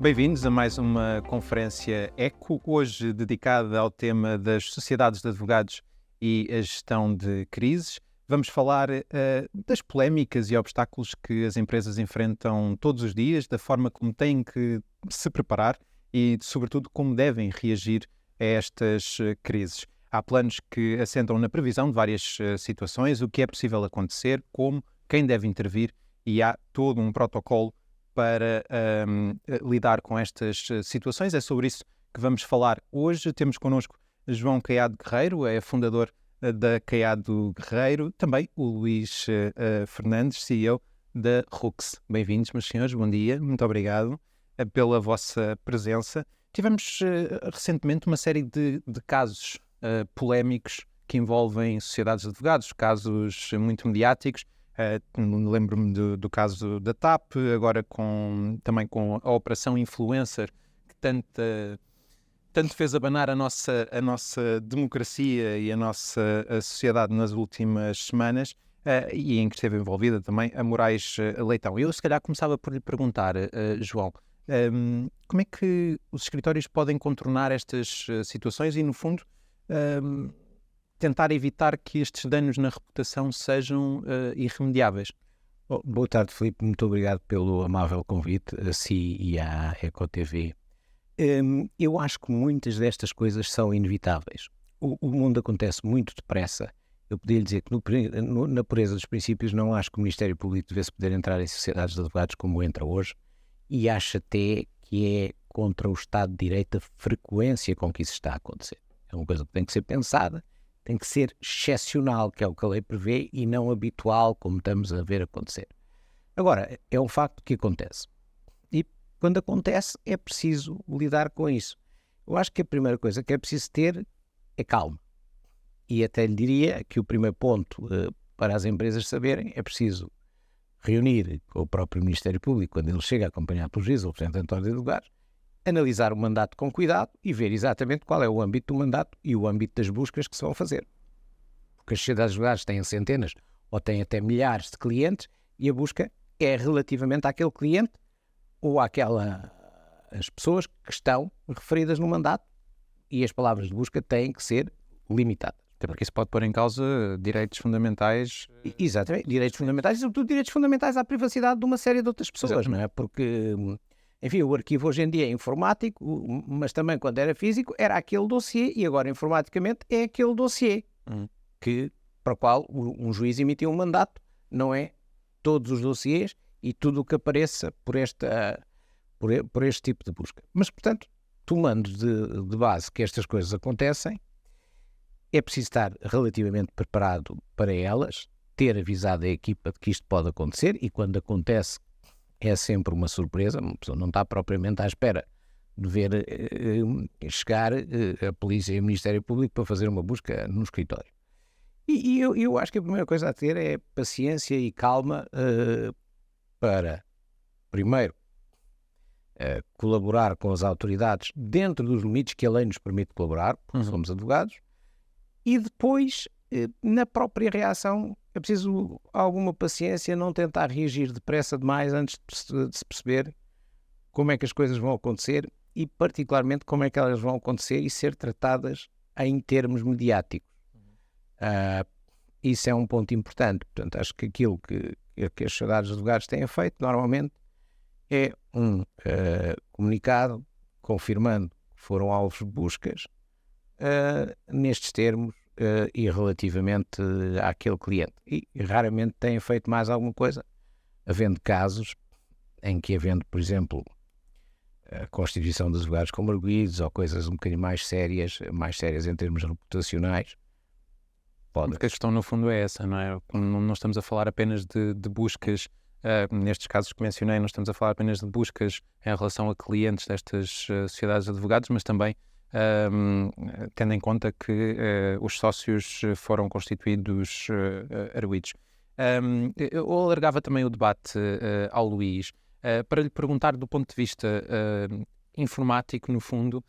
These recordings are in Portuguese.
Bem-vindos a mais uma conferência ECO, hoje dedicada ao tema das sociedades de advogados e a gestão de crises. Vamos falar das polémicas e obstáculos que as empresas enfrentam todos os dias, da forma como têm que se preparar e, sobretudo, como devem reagir a estas crises. Há planos que assentam na previsão de várias situações, o que é possível acontecer, como, quem deve intervir, e há todo um protocolo para lidar com estas situações. É sobre isso que vamos falar hoje. Temos connosco João Caiado Guerreiro, é fundador da Caiado Guerreiro, também o Luís Fernandes, CEO da Rux. Bem-vindos, meus senhores, bom dia, muito obrigado pela vossa presença. Tivemos recentemente uma série de casos polémicos que envolvem sociedades de advogados, casos muito mediáticos. Lembro-me do caso da TAP, agora também com a Operação Influencer, que tanto fez abanar a nossa democracia e a nossa sociedade nas últimas semanas, e em que esteve envolvida também a Moraes Leitão. Eu, se calhar, começava por lhe perguntar, João, como é que os escritórios podem contornar estas situações e, no fundo, tentar evitar que estes danos na reputação sejam irremediáveis? Boa tarde, Filipe. Muito obrigado pelo amável convite a si e à EcoTV. Eu acho que muitas destas coisas são inevitáveis. O mundo acontece muito depressa. Eu podia lhe dizer que na pureza dos princípios não acho que o Ministério Público devesse poder entrar em sociedades de advogados como entra hoje, e acho até que é contra o Estado de Direito a frequência com que isso está a acontecer. É uma coisa que tem que ser pensada, tem que ser excepcional, que é o que a lei prevê, e não habitual, como estamos a ver acontecer. Agora, é um facto que acontece. E quando acontece, é preciso lidar com isso. Eu acho que a primeira coisa que é preciso ter é calma. E até lhe diria que o primeiro ponto para as empresas saberem é preciso reunir com o próprio Ministério Público, quando ele chega acompanhado pelo juiz ou representante de advogados, analisar o mandato com cuidado e ver exatamente qual é o âmbito do mandato e o âmbito das buscas que se vão fazer. Porque as sociedades de advogados têm centenas ou têm até milhares de clientes e a busca é relativamente àquele cliente ou às pessoas que estão referidas no mandato, e as palavras de busca têm que ser limitadas. Até porque isso pode pôr em causa direitos fundamentais. Exatamente, direitos fundamentais e sobretudo direitos fundamentais à privacidade de uma série de outras pessoas, Exatamente. não é? Porque, enfim, o arquivo hoje em dia é informático, mas também quando era físico era aquele dossiê, e agora informaticamente é aquele dossiê para o qual um juiz emitiu um mandato, não é todos os dossiês e tudo o que apareça por este tipo de busca. Mas, portanto, tomando de base que estas coisas acontecem, é preciso estar relativamente preparado para elas, ter avisado a equipa de que isto pode acontecer, e quando acontece é sempre uma surpresa, uma pessoa não está propriamente à espera de ver chegar a polícia e o Ministério Público para fazer uma busca no escritório. E eu acho que a primeira coisa a ter é paciência e calma para, primeiro, colaborar com as autoridades dentro dos limites que a lei nos permite colaborar, porque somos advogados, e depois, na própria reação, é preciso alguma paciência, não tentar reagir depressa demais antes de se perceber como é que as coisas vão acontecer e, particularmente, como é que elas vão acontecer e ser tratadas em termos mediáticos. Isso é um ponto importante. Portanto, acho que aquilo que as sociedades de advogados têm feito, normalmente, é um comunicado confirmando que foram alvos de buscas nestes termos e relativamente àquele cliente. E raramente têm feito mais alguma coisa, havendo casos em que, por exemplo, a constituição dos advogados como arguidos ou coisas um bocadinho mais sérias em termos reputacionais. Porque a questão, no fundo, é essa, não é? Não estamos a falar apenas de buscas, nestes casos que mencionei, não estamos a falar apenas de buscas em relação a clientes destas sociedades de advogados, mas também tendo em conta que os sócios foram constituídos arguidos. Eu alargava também o debate ao Luís para lhe perguntar do ponto de vista informático, no fundo,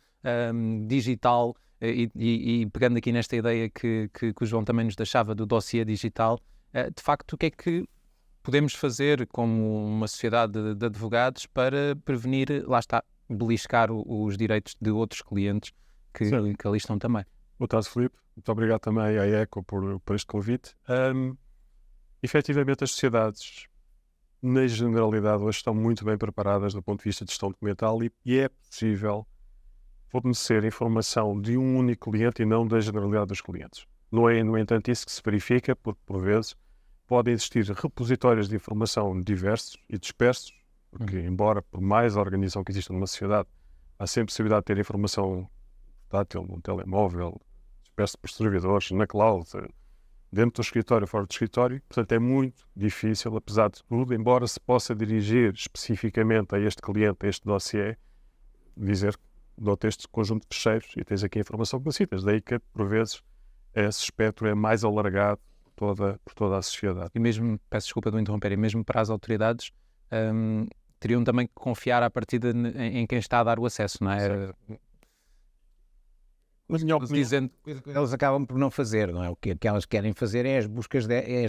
digital, e pegando aqui nesta ideia que o João também nos deixava do dossiê digital, de facto, o que é que podemos fazer como uma sociedade de advogados para prevenir, lá está, beliscar os direitos de outros clientes que ali estão também. Boa tarde, Filipe. Muito obrigado também à ECO por este convite. Efetivamente, as sociedades, na generalidade, hoje estão muito bem preparadas do ponto de vista de gestão documental e é possível fornecer informação de um único cliente e não da generalidade dos clientes. Não é, no entanto, isso que se verifica, porque, por vezes, podem existir repositórios de informação diversos e dispersos, porque, embora por mais organização que exista numa sociedade, há sempre possibilidade de ter informação portátil, num telemóvel, disperso por servidores, na cloud, dentro do escritório, fora do escritório. Portanto, é muito difícil, apesar de tudo, embora se possa dirigir especificamente a este cliente, a este dossiê, dizer que dou-te este conjunto de fecheiros e tens aqui a informação que necessitas. Daí que, por vezes, esse espectro é mais alargado por toda a sociedade. E mesmo, peço desculpa de interromper, e mesmo para as autoridades, teriam também que confiar à partida em quem está a dar o acesso, não é? Mas dizendo que eles acabam por não fazer, não é? O que elas querem fazer é as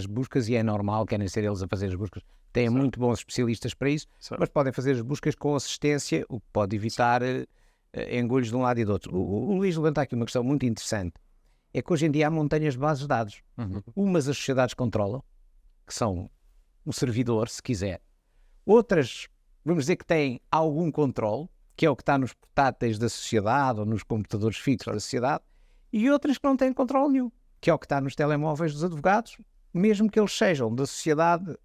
buscas e é normal, querem ser eles a fazer as buscas. Têm muito bons especialistas para isso, mas podem fazer as buscas com assistência, o que pode evitar engolhos de um lado e do outro. O Luís levanta aqui uma questão muito interessante, é que hoje em dia há montanhas de bases de dados. Umas as sociedades controlam, que são um servidor, se quiser. Outras, vamos dizer que têm algum controle, que é o que está nos portáteis da sociedade ou nos computadores fixos da sociedade, e outras que não têm controle nenhum, que é o que está nos telemóveis dos advogados, mesmo que eles sejam da sociedade.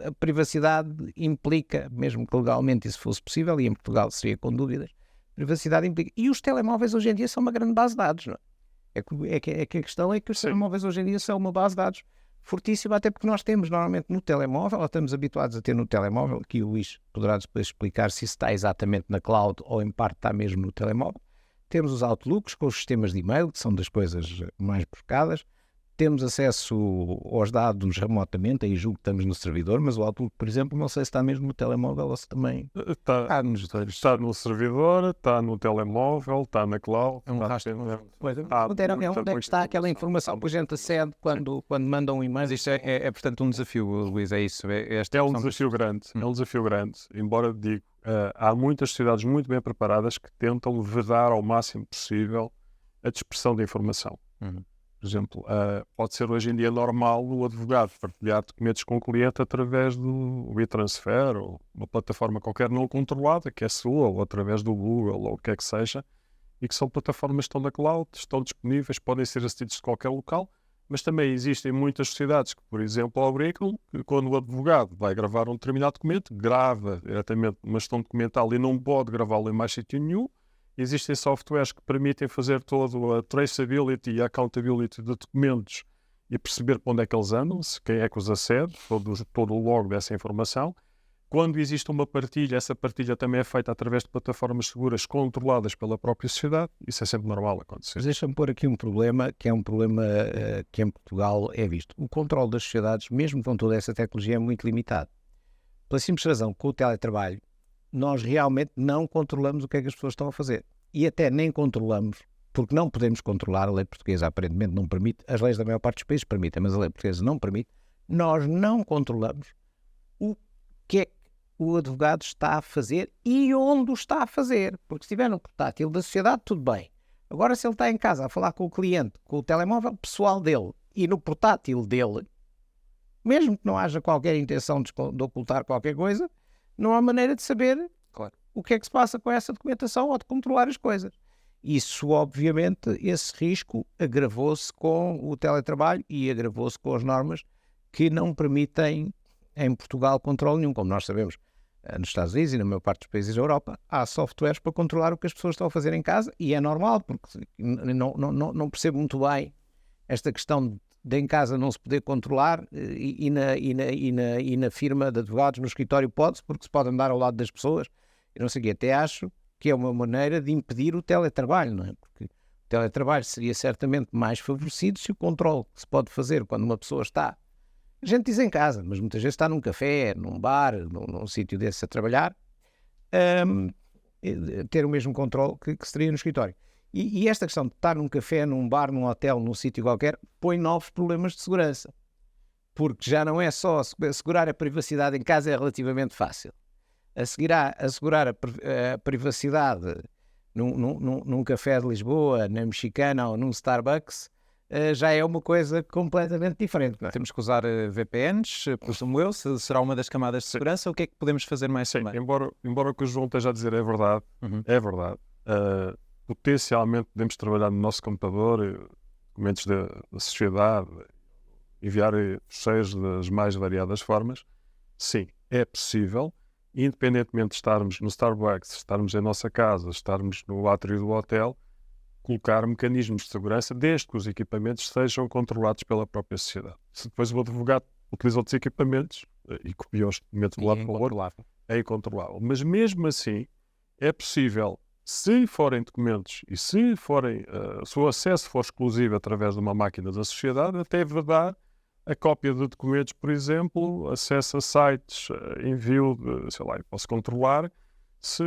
A privacidade implica, mesmo que legalmente isso fosse possível, e em Portugal seria com dúvidas, privacidade implica. E os telemóveis hoje em dia são uma grande base de dados, não é? É que a questão é que os telemóveis hoje em dia são uma base de dados fortíssima, até porque nós temos normalmente no telemóvel, ou estamos habituados a ter no telemóvel, aqui o Luís poderá depois explicar se isso está exatamente na cloud ou em parte está mesmo no telemóvel. Temos os Outlooks com os sistemas de e-mail, que são das coisas mais buscadas. Temos acesso aos dados remotamente, aí julgo que estamos no servidor, mas o Outlook, por exemplo, não sei se está mesmo no telemóvel ou se também está nos dois. Está no servidor, está no telemóvel, está na cloud. É um rastro. Onde é que está aquela informação que a gente acede quando mandam um e-mail? Mas isto é portanto, um desafio, Luís, é isso? É um desafio grande, é um desafio grande, embora digo, há muitas sociedades muito bem preparadas que tentam vedar ao máximo possível a dispersão da informação. Por exemplo, pode ser hoje em dia normal o advogado partilhar documentos com o cliente através do e-transfer ou uma plataforma qualquer não controlada, que é sua, ou através do Google, ou o que é que seja, e que são plataformas que estão na cloud, estão disponíveis, podem ser acedidos de qualquer local, mas também existem muitas sociedades que, por exemplo, obrigam que quando o advogado vai gravar um determinado documento, grava diretamente uma gestão documental e não pode gravá-lo em mais sítio nenhum. Existem softwares que permitem fazer toda a traceability e accountability de documentos e perceber para onde é que eles andam, se quem é que os acede, todo o log dessa informação. Quando existe uma partilha, essa partilha também é feita através de plataformas seguras controladas pela própria sociedade. Isso é sempre normal acontecer. Mas deixa-me pôr aqui um problema, que é um problema que em Portugal é visto. O controle das sociedades, mesmo com toda essa tecnologia, é muito limitado. Pela simples razão que com o teletrabalho, nós realmente não controlamos o que é que as pessoas estão a fazer. E até nem controlamos, porque não podemos controlar, a lei portuguesa aparentemente não permite, as leis da maior parte dos países permitem, mas a lei portuguesa não permite, nós não controlamos o que é que o advogado está a fazer e onde o está a fazer. Porque se estiver no portátil da sociedade, tudo bem. Agora, se ele está em casa a falar com o cliente, com o telemóvel pessoal dele e no portátil dele, mesmo que não haja qualquer intenção de ocultar qualquer coisa, não há maneira de saber o que é que se passa com essa documentação ou de controlar as coisas. Isso, obviamente, esse risco agravou-se com o teletrabalho e agravou-se com as normas que não permitem em Portugal controle nenhum. Como nós sabemos, nos Estados Unidos e na maior parte dos países da Europa, há softwares para controlar o que as pessoas estão a fazer em casa e é normal, porque não percebo muito bem esta questão de em casa não se poder controlar e na firma de advogados, no escritório pode-se, porque se pode andar ao lado das pessoas. Eu não sei o quê, até acho que é uma maneira de impedir o teletrabalho, não é? Porque o teletrabalho seria certamente mais favorecido se o controle que se pode fazer quando uma pessoa está, a gente diz em casa, mas muitas vezes está num café, num bar, num sítio desse a trabalhar, ter o mesmo controle que seria no escritório. E esta questão de estar num café, num bar, num hotel, num sítio qualquer, põe novos problemas de segurança. Porque já não é só assegurar a privacidade em casa é relativamente fácil. assegurar a privacidade num café de Lisboa, na Mexicana ou num Starbucks, já é uma coisa completamente diferente. Não é? Temos que usar VPNs, presumo eu, será uma das camadas de segurança. O que é que podemos fazer mais Sim, também? embora o que o João esteja a dizer é verdade, é verdade. Potencialmente podemos trabalhar no nosso computador, documentos da sociedade, enviar fecheiros das mais variadas formas. Sim, é possível, independentemente de estarmos no Starbucks, estarmos em nossa casa, estarmos no átrio do hotel, colocar mecanismos de segurança desde que os equipamentos sejam controlados pela própria sociedade. Se depois o advogado utiliza outros equipamentos e copia os documentos de um lado para o outro, é incontrolável. Mas mesmo assim, é possível, se forem documentos e se o acesso for exclusivo através de uma máquina da sociedade, até vedar a cópia de documentos, por exemplo, acesso a sites, envio de, sei lá, eu posso controlar se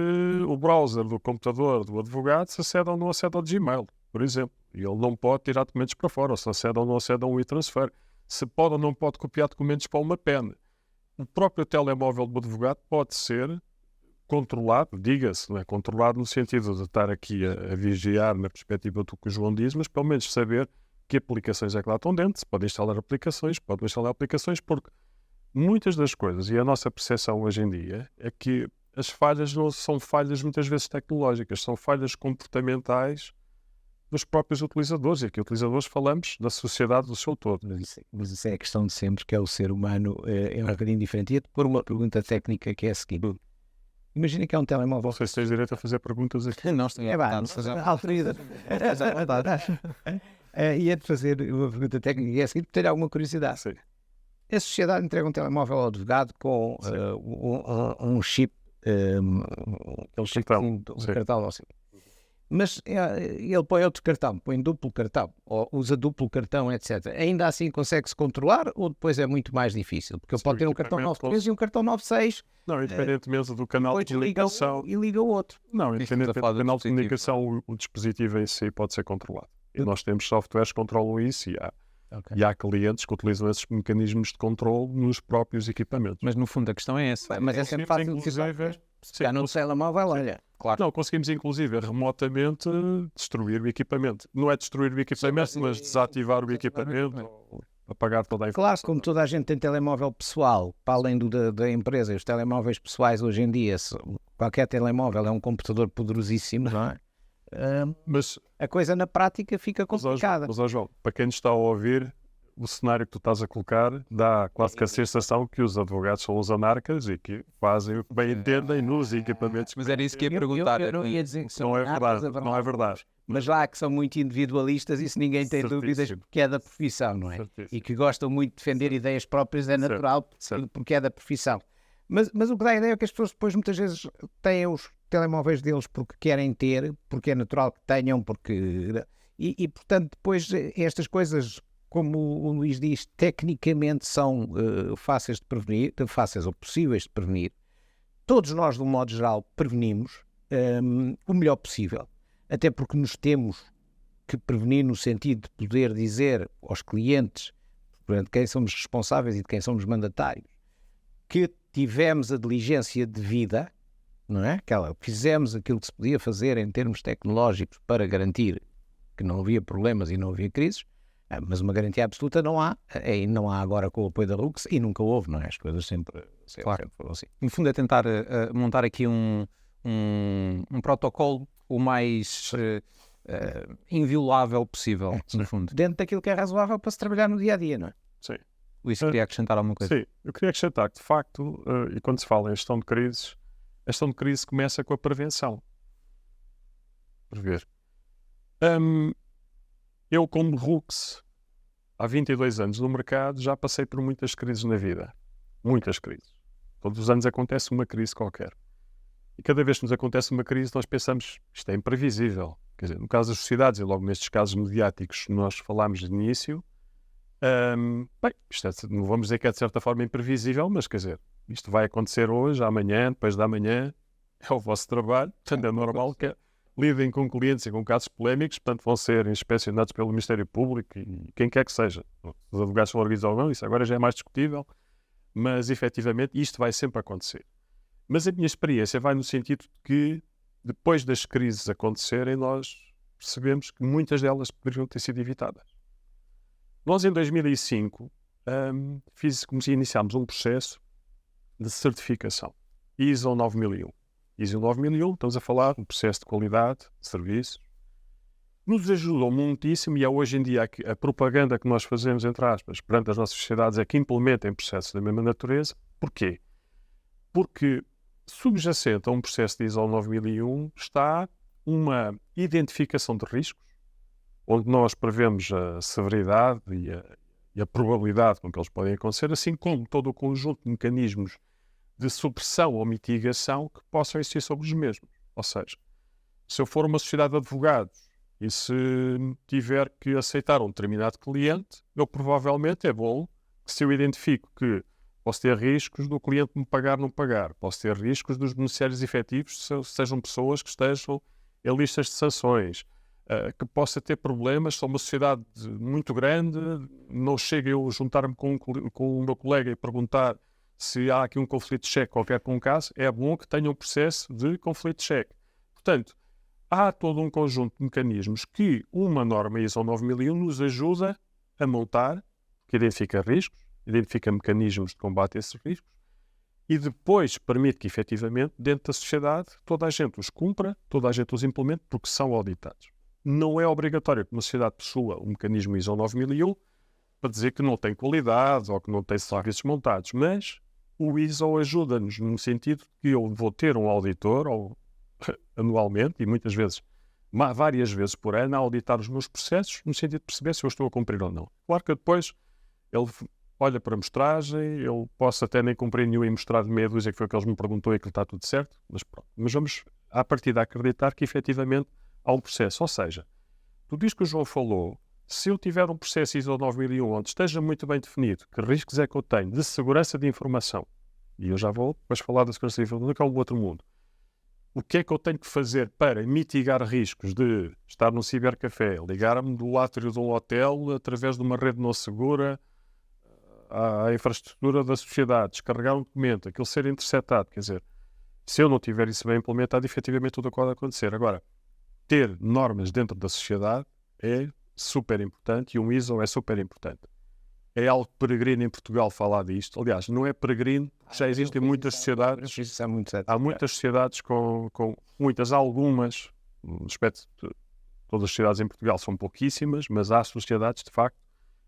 o browser do computador do advogado se acede ou não acede ao Gmail, por exemplo. E ele não pode tirar documentos para fora, ou se acede ou não acede a um e-transfer. Se pode ou não pode copiar documentos para uma pen. O próprio telemóvel do advogado pode ser controlado, diga-se, não é controlado no sentido de estar aqui a vigiar na perspectiva do que o João diz, mas pelo menos saber que aplicações é que lá estão dentro, se pode instalar aplicações, pode instalar aplicações, porque muitas das coisas, e a nossa percepção hoje em dia, é que as falhas não são falhas muitas vezes tecnológicas, são falhas comportamentais dos próprios utilizadores. E aqui utilizadores falamos da sociedade do seu todo. Mas isso é a questão de sempre, que é o ser humano é um bocadinho diferente. E por uma pergunta técnica que é a seguinte. Imagina que é um telemóvel. Não sei se tens direito a fazer perguntas aqui. Nós temos ia-te fazer uma pergunta técnica que é a seguinte, ter alguma curiosidade. Sim. A sociedade entrega um telemóvel ao advogado com um chip, aquele chipzinho, um cartão, assim. Mas ele põe outro cartão, põe duplo cartão, ou usa duplo cartão, etc. Ainda assim consegue-se controlar ou depois é muito mais difícil? Porque ele pode ter um cartão 93 e um cartão 96. Não, independentemente do canal de comunicação. E liga o outro. Não, independentemente do canal de comunicação, o dispositivo em si pode ser controlado. E nós temos softwares que controlam isso e há clientes que utilizam esses mecanismos de controle nos próprios equipamentos. Mas no fundo a questão é essa. Mas é sempre fácil de dizer. Se cá no telemóvel, olha. Claro. Não, conseguimos inclusive remotamente destruir o equipamento. Não é destruir o equipamento, mas desativar o equipamento, ou apagar toda a informação. Claro, como toda a gente tem telemóvel pessoal, para além da empresa, os telemóveis pessoais hoje em dia, qualquer telemóvel é um computador poderosíssimo, não é? Mas a coisa na prática fica complicada. Mas, João, para quem nos está a ouvir, o cenário que tu estás a colocar dá quase que a sensação que os advogados são os anarcas e que fazem o que bem entendem nos equipamentos. Mas era isso que ia perguntar. Eu não ia dizer que são não é verdade, não é verdade. Mas lá que são muito individualistas, isso ninguém tem dúvidas, porque é da profissão, não é? Certíssimo. E que gostam muito de defender ideias próprias, é natural, porque é da profissão. Mas o que dá a ideia é que as pessoas depois muitas vezes têm os telemóveis deles porque querem ter, porque é natural que tenham, porque... E portanto depois estas coisas, como o Luís diz, tecnicamente são fáceis de prevenir, fáceis ou possíveis de prevenir. Todos nós, de um modo geral, prevenimos o melhor possível. Até porque nos temos que prevenir no sentido de poder dizer aos clientes, de quem somos responsáveis e de quem somos mandatários, que tivemos a diligência devida, não é? Fizemos aquilo que se podia fazer em termos tecnológicos para garantir que não havia problemas e não havia crises, mas uma garantia absoluta não há, e não há agora com o apoio da RUCS, e nunca houve, não é? As coisas sempre foram assim. No fundo é tentar montar aqui um protocolo o mais inviolável possível, no fundo. Dentro daquilo que é razoável para se trabalhar no dia-a-dia, não é? Sim. Luís, queria acrescentar alguma coisa? Sim, eu queria acrescentar que, de facto, e quando se fala em gestão de crises, a gestão de crise começa com a prevenção. Prever. Eu, como RUCS, há 22 anos no mercado, já passei por muitas crises na vida. Muitas crises. Todos os anos acontece uma crise qualquer. E cada vez que nos acontece uma crise, nós pensamos, isto é imprevisível. Quer dizer, no caso das sociedades, e logo nestes casos mediáticos que nós falámos de início, bem, isto não vamos dizer que é de certa forma imprevisível, mas quer dizer, isto vai acontecer hoje, amanhã, depois da manhã, é o vosso trabalho, portanto é normal que lidem com clientes e com casos polémicos, portanto vão ser inspecionados pelo Ministério Público e quem quer que seja. Os advogados são organizados ou não, isso agora já é mais discutível, mas efetivamente isto vai sempre acontecer. Mas a minha experiência vai no sentido de que, depois das crises acontecerem, nós percebemos que muitas delas poderiam ter sido evitadas. Nós, em 2005, iniciámos um processo de certificação. ISO 9001. ISO 9001, estamos a falar de um processo de qualidade de serviços. Nos ajudou muitíssimo e é hoje em dia a propaganda que nós fazemos, entre aspas, perante as nossas sociedades, é que implementem processos da mesma natureza. Porquê? Porque subjacente a um processo de ISO 9001 está uma identificação de riscos, onde nós prevemos a severidade e a probabilidade com que eles podem acontecer, assim como todo o conjunto de mecanismos de supressão ou mitigação que possam existir sobre os mesmos. Ou seja, se eu for uma sociedade de advogados e se tiver que aceitar um determinado cliente, eu provavelmente é bom que, se eu identifico que posso ter riscos do cliente me pagar ou não pagar, posso ter riscos dos beneficiários efetivos, sejam pessoas que estejam em listas de sanções, que possa ter problemas, sou uma sociedade muito grande, não chega eu juntar-me com o meu colega e perguntar se há aqui um conflito de cheque qualquer com um caso, é bom que tenha um processo de conflito de cheque. Portanto, há todo um conjunto de mecanismos que uma norma ISO 9001 nos ajuda a montar, que identifica riscos, identifica mecanismos de combate a esses riscos e depois permite que, efetivamente, dentro da sociedade, toda a gente os cumpra, toda a gente os implemente, porque são auditados. Não é obrigatório que uma sociedade possua um mecanismo ISO 9001 para dizer que não tem qualidade ou que não tem serviços montados, mas o ISO ajuda-nos no sentido que eu vou ter um auditor anualmente e muitas vezes, várias vezes por ano, a auditar os meus processos no sentido de perceber se eu estou a cumprir ou não. Claro que depois ele olha para a amostragem, eu posso até nem cumprir nenhum e mostrar de meia dúzia que foi o que eles me perguntou e que está tudo certo, mas pronto. Mas vamos, à partida, acreditar que efetivamente há um processo. Ou seja, tudo isto que o João falou, se eu tiver um processo ISO 9001 onde esteja muito bem definido que riscos é que eu tenho de segurança de informação, e eu já vou depois falar da segurança de informação, que é um outro mundo, o que é que eu tenho que fazer para mitigar riscos de estar num cibercafé, ligar-me do átrio de um hotel através de uma rede não segura à infraestrutura da sociedade, descarregar um documento, aquilo ser interceptado, quer dizer, se eu não tiver isso bem implementado, efetivamente tudo pode acontecer. Agora, ter normas dentro da sociedade é super importante e um ISO é super importante. É algo peregrino em Portugal falar disto. Aliás, não é peregrino, já existem muitas sociedades. Há muitas sociedades com muitas, algumas, no aspecto de todas as sociedades em Portugal são pouquíssimas, mas há sociedades, de facto,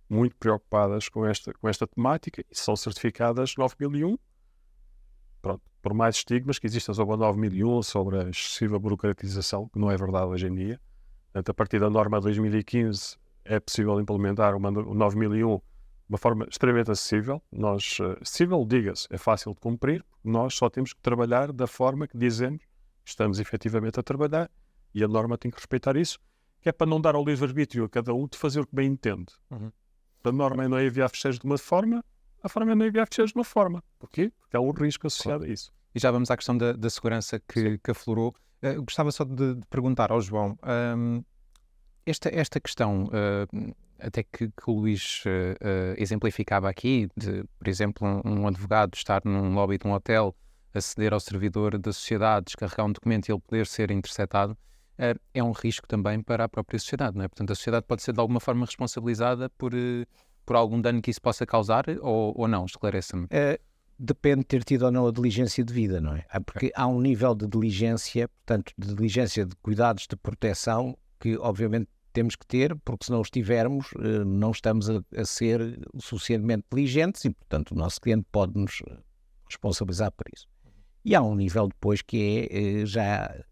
muito preocupadas com esta temática e são certificadas 9001. Pronto, por mais estigmas que existam sobre a 9001, sobre a excessiva burocratização, que não é verdade hoje em dia. Portanto, a partir da norma de 2015 é possível implementar o 9001 de uma forma extremamente acessível. Acessível, diga-se, é fácil de cumprir, nós só temos que trabalhar da forma que dizemos que estamos efetivamente a trabalhar e a norma tem que respeitar isso, que é para não dar ao livre-arbítrio a cada um de fazer o que bem entende. A norma é não enviar ficheiros de uma forma, a forma é não enviar ficheiros de uma forma. Porquê? Porque há um risco associado a isso. E já vamos à questão da segurança que aflorou. Gostava só de perguntar ao João, esta questão, até que o Luís exemplificava aqui, de, por exemplo, um advogado estar num lobby de um hotel, aceder ao servidor da sociedade, descarregar um documento e ele poder ser interceptado, é um risco também para a própria sociedade, não é? Portanto, a sociedade pode ser de alguma forma responsabilizada por algum dano que isso possa causar ou não? Esclareça-me. Depende de ter tido ou não a diligência devida, não é? Porque há um nível de diligência, portanto, de diligência de cuidados de proteção que obviamente temos que ter, porque se não os tivermos, não estamos a ser suficientemente diligentes e, portanto, o nosso cliente pode-nos responsabilizar por isso. E há um nível depois que é já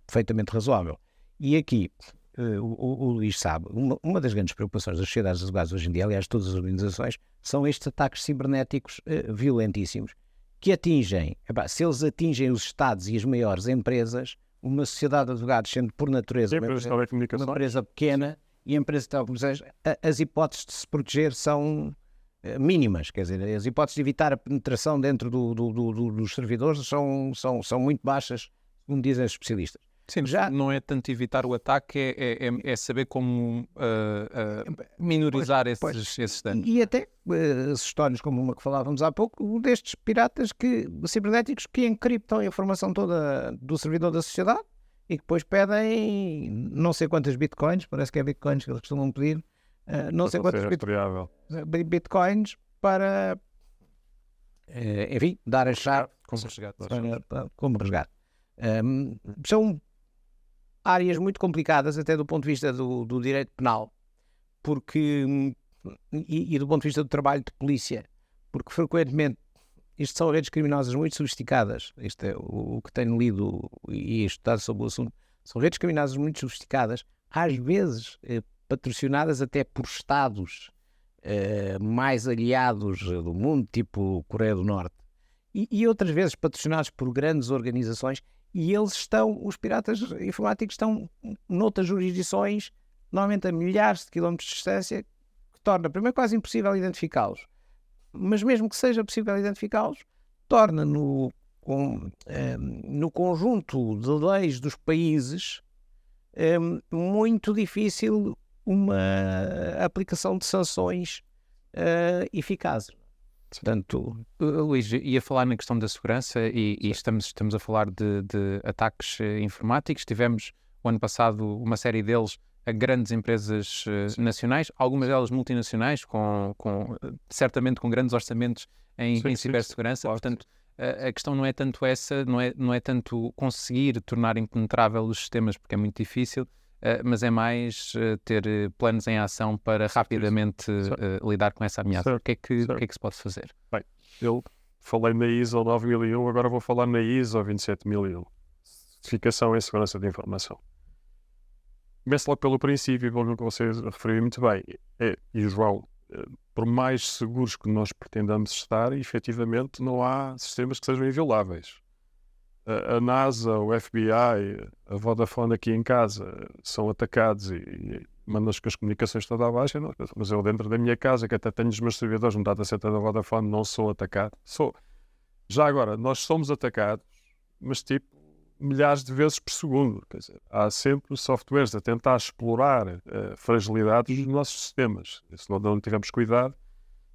perfeitamente razoável. E aqui, o Luís sabe, uma das grandes preocupações das sociedades de advogados hoje em dia, aliás, todas as organizações, são estes ataques cibernéticos violentíssimos, que atingem, se eles atingem os Estados e as maiores empresas, uma sociedade de advogados, sendo por natureza uma empresa pequena e a empresa de telecomunicações, as hipóteses de se proteger são mínimas, quer dizer, as hipóteses de evitar a penetração dentro dos servidores são muito baixas, como dizem os especialistas. Sim, já não é tanto evitar o ataque, é saber como minorizar esses danos. E até histórias como uma que falávamos há pouco, destes piratas cibernéticos que encriptam a informação toda do servidor da sociedade e que depois pedem não sei quantas bitcoins, parece que é bitcoins que eles costumam pedir, não sei quantas bitcoins para, enfim, dar a chave como resgate. São áreas muito complicadas até do ponto de vista do direito penal, porque e do ponto de vista do trabalho de polícia, porque frequentemente isto são redes criminosas muito sofisticadas, isto é o que tenho lido e estudado sobre o assunto, são redes criminosas muito sofisticadas, às vezes patrocinadas até por Estados mais aliados do mundo, tipo Coreia do Norte, e outras vezes patrocinados por grandes organizações, e os piratas informáticos estão noutras jurisdições, normalmente a milhares de quilómetros de distância, que torna, primeiro, quase impossível identificá-los. Mas mesmo que seja possível identificá-los, torna no conjunto de leis dos países muito difícil uma aplicação de sanções eficazes. Portanto, Luís, ia falar na questão da segurança e estamos a falar de ataques informáticos. Tivemos o ano passado uma série deles a grandes empresas nacionais, algumas delas multinacionais, certamente com grandes orçamentos em cibersegurança. Claro. Portanto, a questão não é tanto essa, não é tanto conseguir tornar impenetrável os sistemas, porque é muito difícil, mas é mais ter planos em ação para rapidamente lidar com essa ameaça. O que é que se pode fazer? Bem, eu falei na ISO 9001, agora vou falar na ISO 27001. Certificação em Segurança de Informação. Começo logo pelo princípio, pelo que você referiu muito bem. E João, por mais seguros que nós pretendamos estar, efetivamente não há sistemas que sejam invioláveis. A NASA, o FBI, a Vodafone aqui em casa são atacados e mandam-nos com as comunicações toda abaixo, mas eu dentro da minha casa, que até tenho os meus servidores no data center da Vodafone, não sou atacado. Já agora, nós somos atacados, mas tipo milhares de vezes por segundo. Quer dizer, há sempre softwares a tentar explorar fragilidades dos nossos sistemas. Se não tivermos cuidado,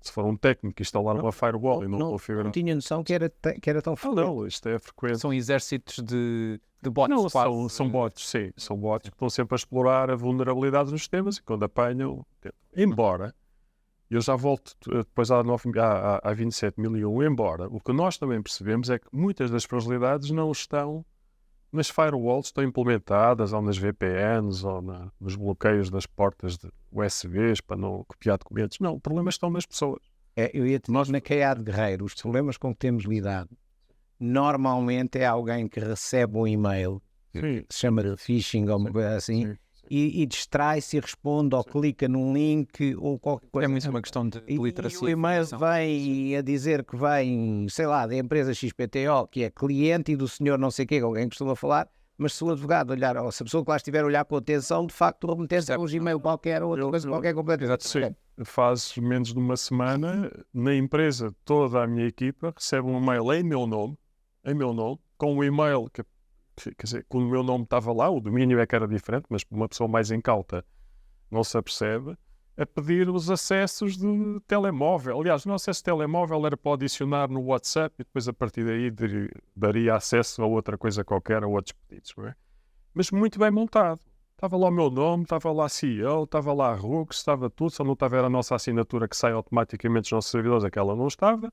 se for um técnico instalar uma firewall e não configurar... Não tinha noção que era tão frequente. Não, isto é frequente. São exércitos de bots. Não, são bots, sim. São bots que estão sempre a explorar a vulnerabilidade nos sistemas e quando apanham... Embora, eu já volto depois à 27001, embora o que nós também percebemos é que muitas das fragilidades não estão nas firewalls, estão implementadas ou nas VPNs ou nos bloqueios das portas de USBs para não copiar documentos. Não, os problemas estão nas pessoas. Eu ia dizer, na QA de Guerreiro, os problemas com que temos lidado normalmente é alguém que recebe um e-mail que se chama de phishing ou uma coisa assim e distrai-se e responde ou clica num link ou qualquer coisa. É muito uma questão de literacia. E o e-mail vem a dizer que vem, sei lá, da empresa XPTO, que é cliente e do senhor não sei o quê, que alguém costuma falar, mas se o advogado olhar, ou se a pessoa que lá estiver a olhar com atenção, de facto remeter-se a um Gmail qualquer ou outra coisa qualquer completamente. Sim, faz menos de uma semana, na empresa toda a minha equipa recebe um e-mail em meu nome, com um e-mail que quer dizer, quando o meu nome estava lá, o domínio é que era diferente, mas uma pessoa mais incauta não se apercebe, a pedir os acessos de telemóvel. Aliás, o meu acesso de telemóvel era para adicionar no WhatsApp e depois a partir daí daria acesso a outra coisa qualquer, a outros pedidos, não é? Mas muito bem montado. Estava lá o meu nome, estava lá a CEO, estava lá a RUX, estava tudo, só não estava a nossa assinatura que sai automaticamente dos nossos servidores, aquela não estava.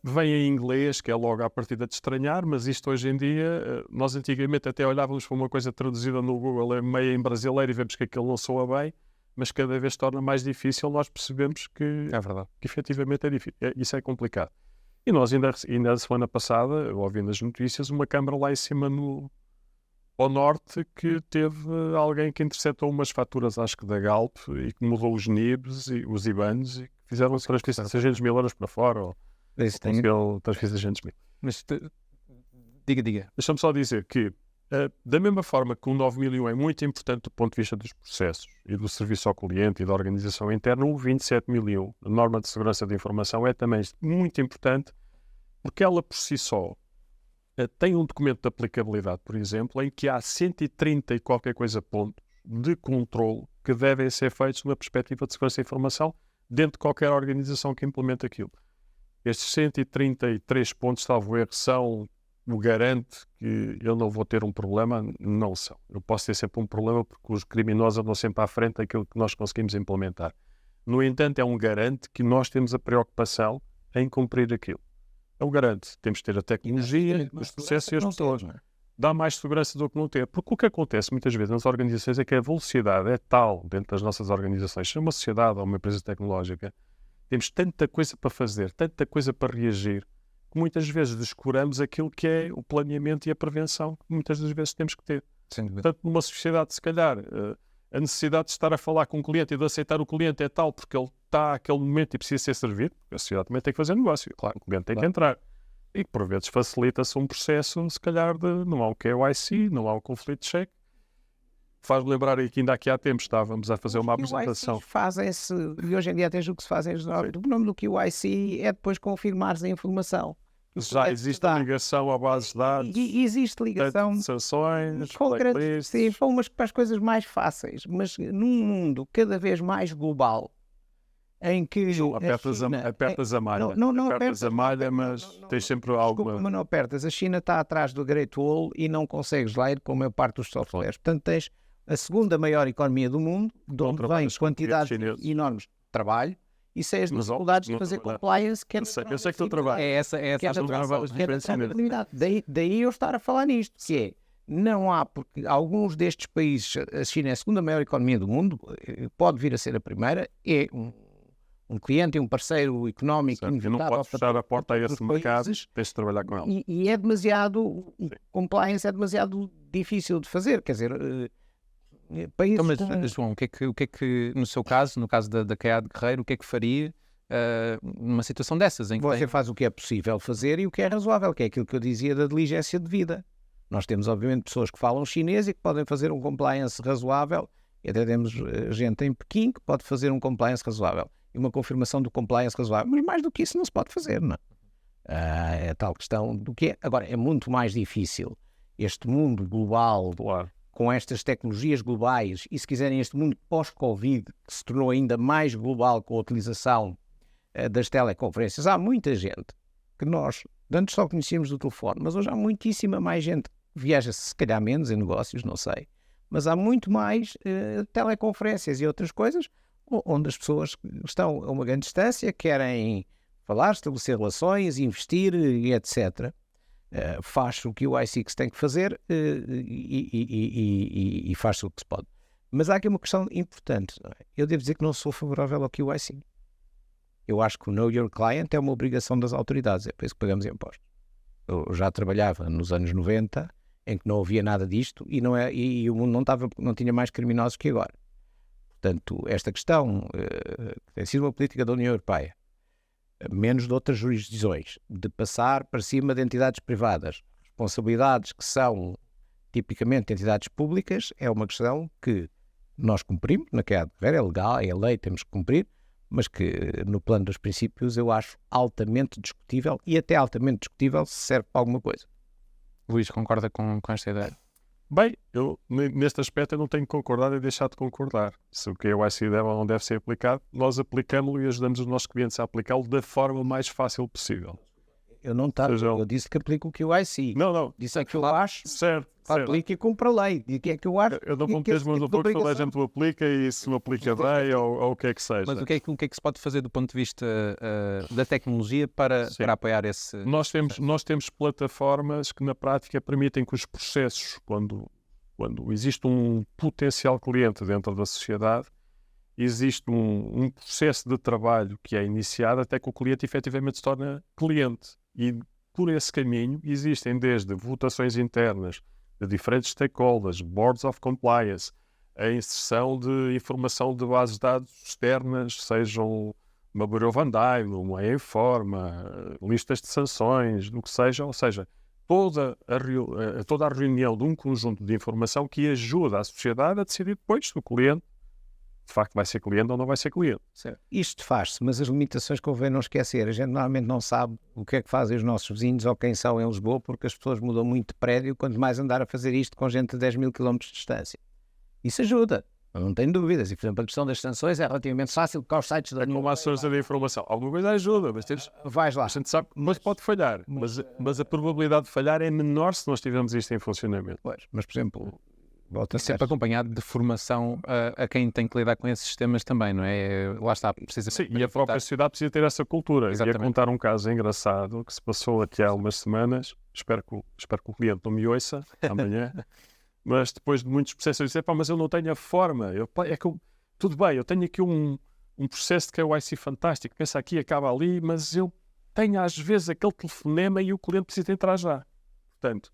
Vem em inglês, que é logo à partida de estranhar, mas isto hoje em dia, nós antigamente até olhávamos para uma coisa traduzida no Google meio em brasileiro e vemos que aquilo não soa bem, mas cada vez torna mais difícil, nós percebemos que é verdade, que efetivamente é difícil, isso é complicado. E nós ainda a semana passada, eu ouvi nas notícias, uma câmara lá em cima ao norte que teve alguém que interceptou umas faturas, acho que da Galp, e que mudou os NIBs e os IBANs e fizeram transferência de 600 mil euros para fora, ou conseguiu transferência de 600 mil. Mas diga. Deixa-me só dizer que, da mesma forma que o 9001 é muito importante do ponto de vista dos processos e do serviço ao cliente e da organização interna, o 27001, a norma de segurança de informação, é também muito importante porque ela por si só tem um documento de aplicabilidade, por exemplo, em que há 130 e qualquer coisa pontos de controle que devem ser feitos numa perspectiva de segurança da informação dentro de qualquer organização que implemente aquilo. Estes 133 pontos, salvo erro, são o garante que eu não vou ter um problema? Não são. Eu posso ter sempre um problema porque os criminosos andam sempre à frente daquilo que nós conseguimos implementar. No entanto, é um garante que nós temos a preocupação em cumprir aquilo. É um garante. Temos de ter a tecnologia, os processos e as pessoas. Dá mais segurança do que não ter. Porque o que acontece muitas vezes nas organizações é que a velocidade é tal dentro das nossas organizações, seja uma sociedade ou uma empresa tecnológica, temos tanta coisa para fazer, tanta coisa para reagir, que muitas vezes descuramos aquilo que é o planeamento e a prevenção que muitas das vezes temos que ter. Portanto, numa sociedade, se calhar, a necessidade de estar a falar com o cliente e de aceitar o cliente é tal porque ele está àquele momento e precisa ser servido, porque a sociedade também tem que fazer negócio. Claro, o cliente tem que entrar. E por vezes facilita-se um processo, se calhar, não há um KYC, não há um conflito check. Faz-me lembrar aí que ainda aqui há tempos estávamos a fazer uma apresentação. Fazem-se, e hoje em dia até julgo que se fazem, o nome do QIC é depois confirmares a informação. Já existe a ligação à base de dados. E existe ligação. Sanções, sim, para as coisas mais fáceis, mas num mundo cada vez mais global, em que apertas a malha. Não apertas a malha, mas tens sempre alguma... Mas não apertas. A China está atrás do Great Wall e não consegues lá ir com a maior parte dos softwares. Portanto, tens a segunda maior economia do mundo, de onde vem quantidades enormes de trabalho, e sei as dificuldades de fazer compliance. Eu sei que tu trabalhas. Daí eu estar a falar nisto, que é, não há, porque alguns destes países, a China é a segunda maior economia do mundo, pode vir a ser a primeira, é um cliente e um parceiro económico inevitável. Não podes fechar a porta a esse mercado, tens de trabalhar com ele. E é demasiado, compliance é demasiado difícil de fazer, quer dizer... Então, mas, João, o que é que, no seu caso, no caso da CAEA de Guerreiro, o que é que faria numa situação dessas? Em que você faz o que é possível fazer e o que é razoável, que é aquilo que eu dizia da diligência de vida. Nós temos, obviamente, pessoas que falam chinês e que podem fazer um compliance razoável, e até temos gente em Pequim que pode fazer um compliance razoável e uma confirmação do compliance razoável, mas mais do que isso não se pode fazer, não é? É tal questão do que é. Agora, é muito mais difícil este mundo global... Claro. Com estas tecnologias globais e, se quiserem, este mundo pós-Covid, que se tornou ainda mais global com a utilização das teleconferências. Há muita gente que nós, antes só conhecíamos do telefone, mas hoje há muitíssima mais gente que viaja, se calhar menos em negócios, não sei, mas há muito mais teleconferências e outras coisas onde as pessoas estão a uma grande distância, querem falar, estabelecer relações, investir e etc., faz o que o IC tem que fazer e faz o que se pode. Mas há aqui uma questão importante. Não é? Eu devo dizer que não sou favorável ao QIC. Eu acho que o Know Your Client é uma obrigação das autoridades, é por isso que pagamos impostos. Eu já trabalhava nos anos 90, em que não havia nada disto e o mundo não tinha mais criminosos que agora. Portanto, esta questão tem sido uma política da União Europeia, menos de outras jurisdições, de passar para cima de entidades privadas. Responsabilidades que são tipicamente entidades públicas é uma questão que nós cumprimos, na CAEA de Guerreiro, é legal, é a lei, temos que cumprir, mas que no plano dos princípios eu acho altamente discutível e até altamente discutível se serve para alguma coisa. Luís, concorda com esta ideia? Bem, eu neste aspecto eu não tenho que concordar e deixar de concordar. Se o KYC deve ou não deve ser aplicado, nós aplicamos-lo e ajudamos os nossos clientes a aplicá-lo da forma mais fácil possível. Eu não estava, eu disse que aplico o QIC. Não. Disse é que eu acho. Certo. Aplica e cumpra a lei. E o que é que eu acho? Eu não vou meter as mãos no fogo que toda a gente o aplica e se o aplica bem ou o que é que seja. Mas o que é que se pode fazer do ponto de vista da tecnologia para apoiar esse... Nós temos plataformas que na prática permitem que os processos, quando existe um potencial cliente dentro da sociedade, existe um processo de trabalho que é iniciado até que o cliente efetivamente se torna cliente. E por esse caminho existem desde votações internas de diferentes stakeholders, boards of compliance, a inserção de informação de bases de dados externas, sejam uma Bureau van Dijk, uma Informa, listas de sanções, do que seja, ou seja, toda a reunião de um conjunto de informação que ajuda a sociedade a decidir depois se o cliente de facto vai ser cliente ou não vai ser cliente. Certo. Isto faz-se, mas as limitações convém não esquecer. A gente normalmente não sabe o que é que fazem os nossos vizinhos ou quem são em Lisboa, porque as pessoas mudam muito de prédio, quanto mais andar a fazer isto com gente a 10 mil km de distância. Isso ajuda, não tenho dúvidas. E, por exemplo, a questão das sanções é relativamente fácil, porque aos sites da Como a source de informação. Alguma coisa ajuda, mas vais lá. a gente sabe que pode falhar. Mas a probabilidade de falhar é menor se nós tivermos isto em funcionamento. Pois, mas, por exemplo... E sempre acompanhado de formação a quem tem que lidar com esses sistemas também, não é? Lá está, precisa. Sim, e a própria sociedade precisa ter essa cultura. Exatamente. Ia contar um caso engraçado que se passou aqui há umas semanas. Espero que o cliente não me ouça amanhã. Mas depois de muitos processos, eu disse: mas eu não tenho a forma. Tudo bem, eu tenho aqui um processo de KYC fantástico. Pensa aqui, acaba ali, mas eu tenho às vezes aquele telefonema e o cliente precisa entrar já. Portanto,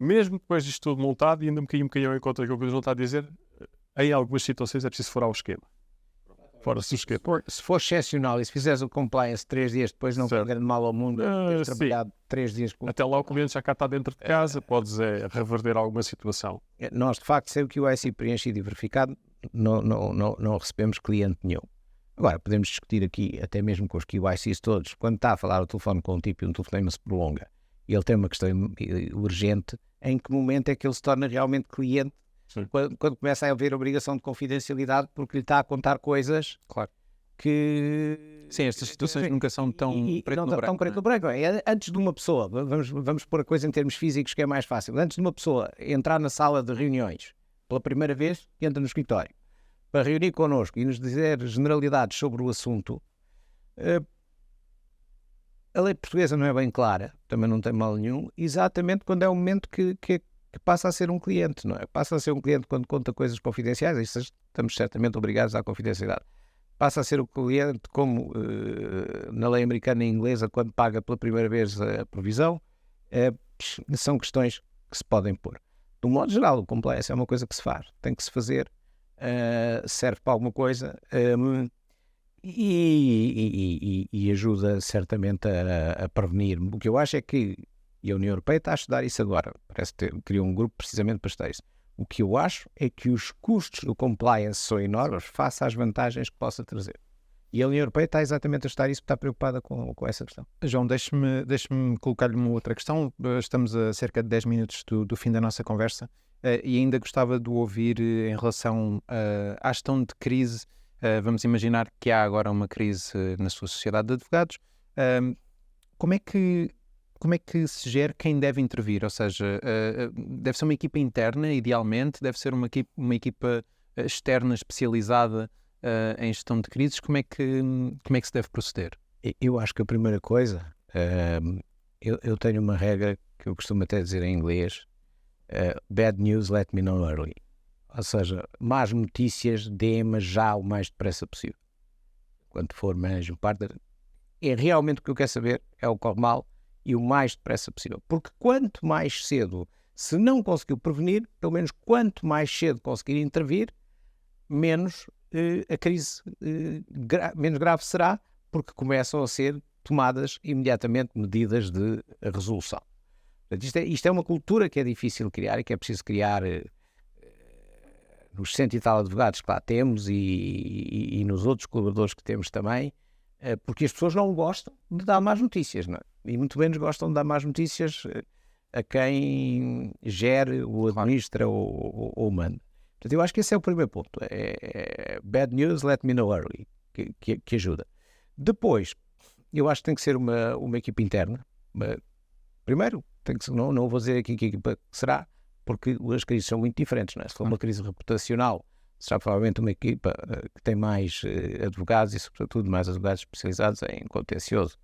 mesmo depois disto tudo montado, e ainda me caiu um bocadinho em conta daquilo que o João está a dizer, em algumas situações é preciso furar o esquema. Fora-se o esquema. Se for excepcional e se fizeres o compliance 3 dias depois, não foi grande mal ao mundo, teres trabalhado 3 dias com... Até lá o cliente já cá está dentro de casa, podes reverter alguma situação. Nós, de facto, sem o QIC preenchido e verificado, não recebemos cliente nenhum. Agora, podemos discutir aqui, até mesmo com os QICs todos, quando está a falar ao telefone com um tipo e um telefonema se prolonga, e ele tem uma questão urgente, em que momento é que ele se torna realmente cliente? Quando começa a haver obrigação de confidencialidade porque lhe está a contar coisas, claro, que... Sim, estas situações nunca são tão preto no branco. Antes de uma pessoa, vamos pôr a coisa em termos físicos que é mais fácil, antes de uma pessoa entrar na sala de reuniões pela primeira vez, entra no escritório para reunir connosco e nos dizer generalidades sobre o assunto, a lei portuguesa não é bem clara, também não tem mal nenhum, exatamente quando é o momento que passa a ser um cliente, não é? Passa a ser um cliente quando conta coisas confidenciais, isso estamos certamente obrigados à confidencialidade. Passa a ser o cliente como na lei americana e inglesa, quando paga pela primeira vez a provisão, são questões que se podem pôr. De um modo geral, o compliance é uma coisa que se faz, tem que se fazer, serve para alguma coisa, e ajuda certamente a prevenir. O que eu acho é que, e a União Europeia está a estudar isso agora, parece que criou um grupo precisamente para estudar isso. O que eu acho é que os custos do compliance são enormes face às vantagens que possa trazer. E a União Europeia está exatamente a estudar isso, está preocupada com essa questão. João, deixe-me colocar-lhe uma outra questão. Estamos a cerca de 10 minutos do fim da nossa conversa e ainda gostava de o ouvir em relação à gestão de crise. Vamos imaginar que há agora uma crise na sua sociedade de advogados. Como é que se gera quem deve intervir? Ou seja, deve ser uma equipa interna, idealmente, deve ser uma equipa externa especializada em gestão de crises. Como é que se deve proceder? Eu acho que a primeira coisa, eu tenho uma regra que eu costumo até dizer em inglês, bad news, let me know early. Ou seja, más notícias, dê-me já o mais depressa possível. Quando for managing partner, é realmente o que eu quero saber, é o que corre mal, e o mais depressa possível. Porque quanto mais cedo, se não conseguiu prevenir, pelo menos quanto mais cedo conseguir intervir, menos a crise menos grave será, porque começam a ser tomadas imediatamente medidas de resolução. Portanto, isto é uma cultura que é difícil criar e que é preciso criar nos 100 e tal advogados que lá temos e nos outros colaboradores que temos também, porque as pessoas não gostam de dar más notícias, não é? E muito menos gostam de dar más notícias a quem gere, ou administra ou manda. Portanto, eu acho que esse é o primeiro ponto. Bad news, let me know early, que ajuda. Depois, eu acho que tem que ser uma equipa interna. Primeiro, não vou dizer aqui que equipa será, porque as crises são muito diferentes, não é? Se for uma crise reputacional, será provavelmente uma equipa que tem mais advogados e, sobretudo, mais advogados especializados em contencioso.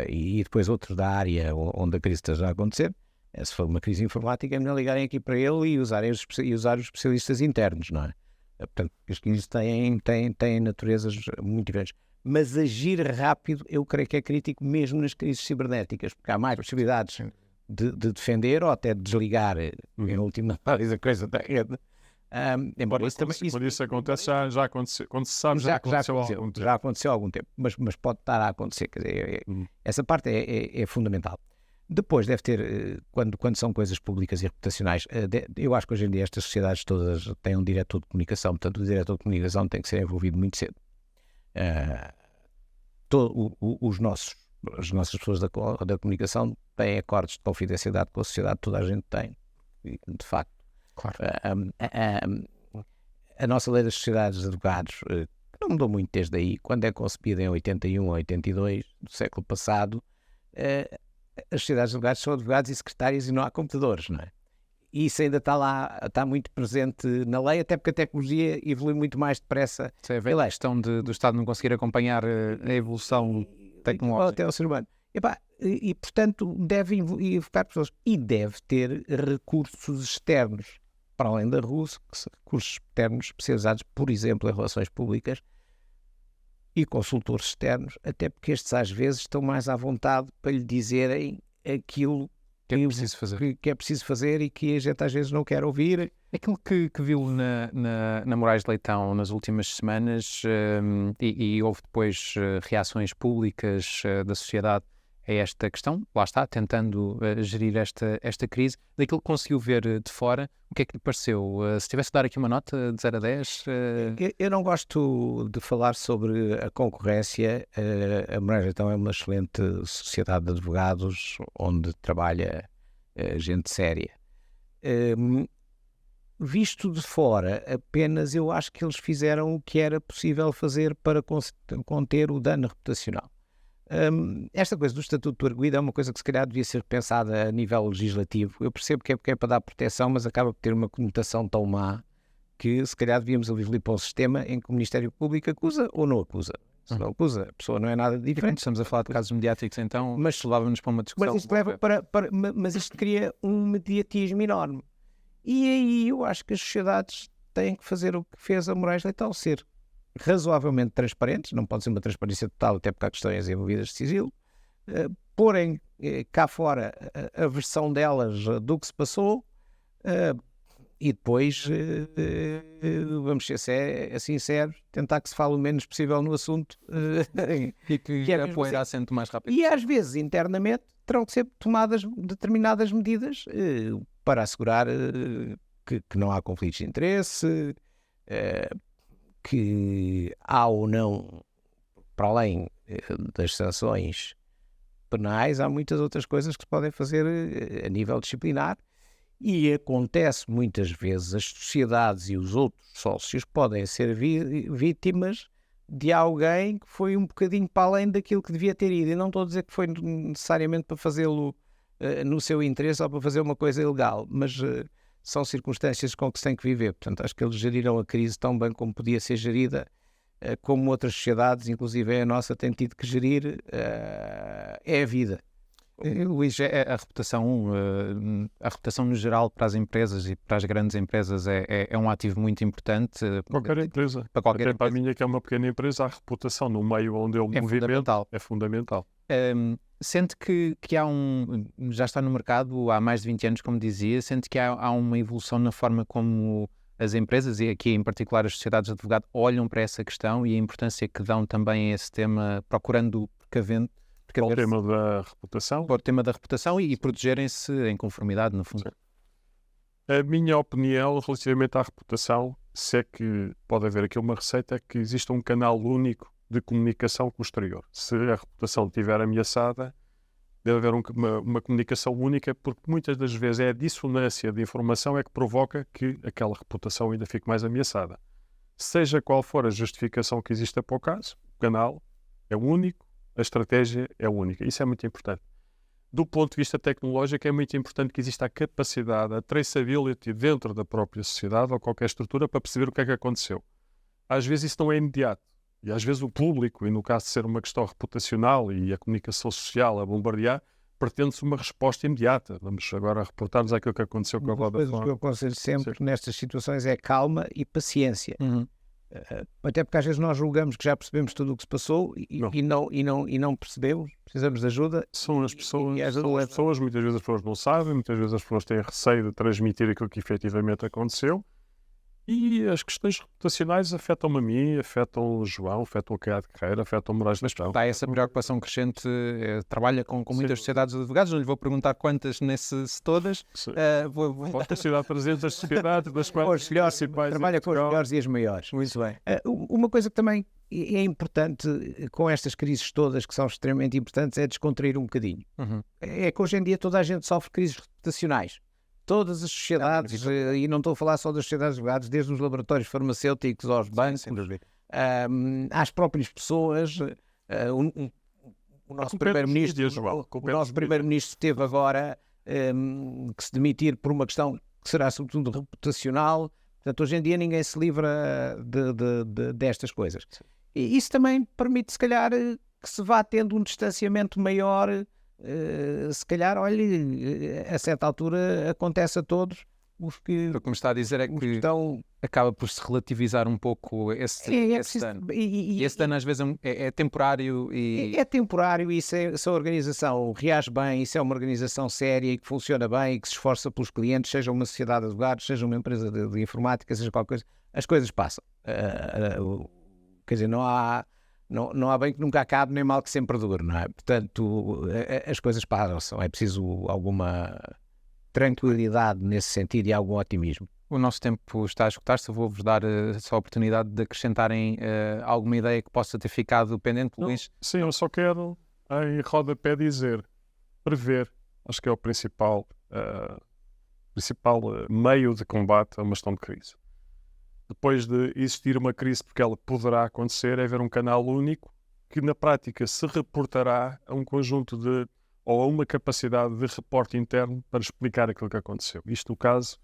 E depois outros da área onde a crise esteja a acontecer. Se for uma crise informática, é melhor ligarem aqui para ele e usar os especialistas internos, não é? Portanto, as crises têm naturezas muito diferentes. Mas agir rápido, eu creio que é crítico mesmo nas crises cibernéticas, porque há mais possibilidades de defender ou até de desligar, em última análise, a coisa da rede. Embora quando isso acontece, já aconteceu. Quando se sabe, já aconteceu há algum tempo. Mas pode estar a acontecer. Quer dizer, essa parte é fundamental. Depois deve ter, quando são coisas públicas e reputacionais, eu acho que hoje em dia estas sociedades todas têm um diretor de comunicação, portanto o diretor de comunicação tem que ser envolvido muito cedo. As nossas pessoas da comunicação têm acordos de confidencialidade com a sociedade, toda a gente tem, de facto. Claro. A nossa lei das sociedades de advogados, que não mudou muito desde aí, quando é concebida em 81 ou 82 do século passado, as sociedades de advogados são advogados e secretários e não há computadores, não é? E isso ainda está lá, está muito presente na lei, até porque a tecnologia evolui muito mais depressa. Isso é a questão do Estado não conseguir acompanhar a evolução tecnológica. Até ao ser humano. E, portanto, deve invocar pessoas e deve ter recursos externos, para além da RUS, recursos externos especializados, por exemplo, em relações públicas, e consultores externos, até porque estes às vezes estão mais à vontade para lhe dizerem aquilo que é preciso fazer e que a gente às vezes não quer ouvir. Aquilo que viu na Moraes de Leitão nas últimas semanas e houve depois reações públicas da sociedade a esta questão, lá está, tentando gerir esta crise, daquilo que conseguiu ver de fora, o que é que lhe pareceu? Se tivesse de dar aqui uma nota de 0 a 10? Eu não gosto de falar sobre a concorrência. A Moraes de Leitão é uma excelente sociedade de advogados onde trabalha gente séria. Visto de fora, apenas eu acho que eles fizeram o que era possível fazer para conter o dano reputacional. Esta coisa do Estatuto do Arguido é uma coisa que se calhar devia ser repensada a nível legislativo. Eu percebo que é para dar proteção, mas acaba por ter uma conotação tão má que se calhar devíamos evoluir para um sistema em que o Ministério Público acusa ou não acusa. Se não acusa, a pessoa não é nada diferente. Estamos a falar de casos mediáticos, então, mas levava-nos para uma discussão. Mas isto leva mas isto cria um mediatismo enorme. E aí eu acho que as sociedades têm que fazer o que fez a Moraes de Leitão, ser razoavelmente transparentes, não pode ser uma transparência total, até porque há questões envolvidas de sigilo, porem cá fora a versão delas do que se passou e depois, vamos ser sinceros, tentar que se fale o menos possível no assunto e que a poeira assente mais rápido. E às vezes, internamente, terão que ser tomadas determinadas medidas para assegurar que não há conflitos de interesse, que há ou não, para além das sanções penais, há muitas outras coisas que se podem fazer a nível disciplinar e acontece muitas vezes as sociedades e os outros sócios podem ser vítimas de alguém que foi um bocadinho para além daquilo que devia ter ido. E não estou a dizer que foi necessariamente para fazê-lo no seu interesse ou para fazer uma coisa ilegal, mas são circunstâncias com que se tem que viver. Portanto, acho que eles geriram a crise tão bem como podia ser gerida, como outras sociedades, inclusive a nossa, tem tido que gerir. É a vida. Luís, a reputação no geral para as empresas e para as grandes empresas é um ativo muito importante. Qualquer empresa. Para qualquer Até empresa. para a minha, que é uma pequena empresa, a reputação no meio onde eu me movimento é fundamental. Sente que já está no mercado há mais de 20 anos, como dizia, sente que há uma evolução na forma como as empresas, e aqui em particular as sociedades de advogado, olham para essa questão e a importância que dão também a esse tema, procurando precaver-se. Para o tema da reputação. Para o tema da reputação e protegerem-se em conformidade, no fundo. Sim. A minha opinião relativamente à reputação, se é que pode haver aqui uma receita, é que exista um canal único de comunicação com o exterior. Se a reputação estiver ameaçada, deve haver uma comunicação única, porque muitas das vezes é a dissonância de informação é que provoca que aquela reputação ainda fique mais ameaçada. Seja qual for a justificação que exista para o caso, o canal é único, a estratégia é única. Isso é muito importante. Do ponto de vista tecnológico, é muito importante que exista a capacidade, a traceability dentro da própria sociedade ou qualquer estrutura para perceber o que é que aconteceu. Às vezes isso não é imediato. E às vezes o público, e no caso de ser uma questão reputacional e a comunicação social a bombardear, pretende-se uma resposta imediata. Vamos agora reportar-nos àquilo que aconteceu com a Vodafone. Uma das coisas que eu aconselho sempre nestas situações é calma e paciência. Até porque às vezes nós julgamos que já percebemos tudo o que se passou e não percebemos, precisamos de ajuda. São as pessoas, muitas vezes as pessoas não sabem, muitas vezes as pessoas têm receio de transmitir aquilo que efetivamente aconteceu E as questões reputacionais afetam-me a mim, afetam o João, afetam o Caiado Guerreiro, afetam o Moraes da Questão. Há essa preocupação crescente, trabalha com muitas sociedades de advogados, não lhe vou perguntar quantas se todas. Pode ter sido 300 sociedades, das quais trabalha com os melhores e as maiores. Muito bem. Uma coisa que também é importante com estas crises todas, que são extremamente importantes, é descontrair um bocadinho. É que hoje em dia toda a gente sofre crises reputacionais. Todas as sociedades, e não estou a falar só das sociedades de advogados, desde os laboratórios farmacêuticos aos bancos, às próprias pessoas. O nosso primeiro-ministro esteve agora que se demitir por uma questão que será sobretudo reputacional. Portanto, hoje em dia ninguém se livra destas coisas. E isso também permite, se calhar, que se vá tendo um distanciamento maior. Se calhar, olha, a certa altura acontece a todos os que... O que me está a dizer é que acaba por se relativizar um pouco esse dano. E esse dano às vezes é temporário. É temporário, e se a organização reage bem, e se é uma organização séria e que funciona bem e que se esforça pelos clientes, seja uma sociedade de advogados, seja uma empresa de informática, seja qualquer coisa, as coisas passam. Quer dizer, não há bem que nunca acabe, nem mal que sempre dure, não é? Portanto, as coisas passam. É preciso alguma tranquilidade nesse sentido e algum otimismo. O nosso tempo está a esgotar-se. Eu vou-vos dar só a oportunidade de acrescentarem alguma ideia que possa ter ficado pendente, Luís. Sim, eu só quero, em rodapé, dizer, prever. Acho que é o principal meio de combate a uma gestão de crise. Depois de existir uma crise, porque ela poderá acontecer, é haver um canal único que na prática se reportará a um conjunto ou a uma capacidade de reporte interno para explicar aquilo que aconteceu. Isto no caso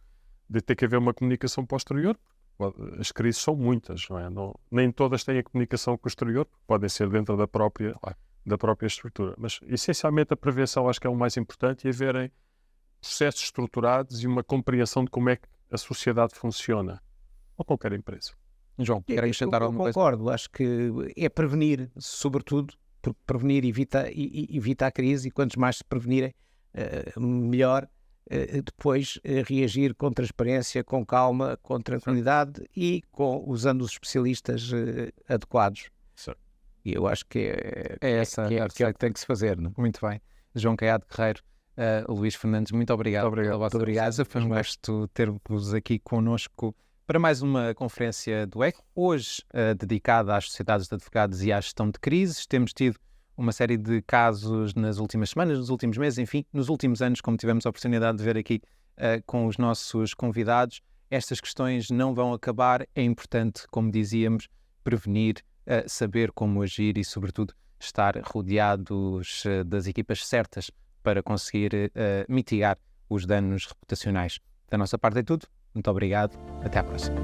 de ter que haver uma comunicação posterior. As crises são muitas, não é? Nem todas têm a comunicação com o exterior, podem ser dentro da própria estrutura. Mas essencialmente a prevenção acho que é o mais importante, e haverem processos estruturados e uma compreensão de como é que a sociedade funciona. Ou qualquer empresa. João, quer acrescentar alguma coisa? Concordo, acho que é prevenir, sobretudo, porque prevenir evita a crise, e quantos mais se prevenirem, melhor. Depois reagir com transparência, com calma, com tranquilidade e usando os especialistas adequados. Certo. E eu acho que é o que tem que se fazer. Não? Muito bem. João Caiado Guerreiro, Luís Fernandes, muito obrigado. Muito obrigado. Foi um gosto ter-vos aqui connosco para mais uma conferência do ECO, hoje dedicada às sociedades de advogados e à gestão de crises. Temos tido uma série de casos nas últimas semanas, nos últimos meses, enfim, nos últimos anos, como tivemos a oportunidade de ver aqui com os nossos convidados. Estas questões não vão acabar. É importante, como dizíamos, prevenir, saber como agir e, sobretudo, estar rodeados das equipas certas para conseguir mitigar os danos reputacionais. Da nossa parte é tudo. Muito obrigado. Até à próxima.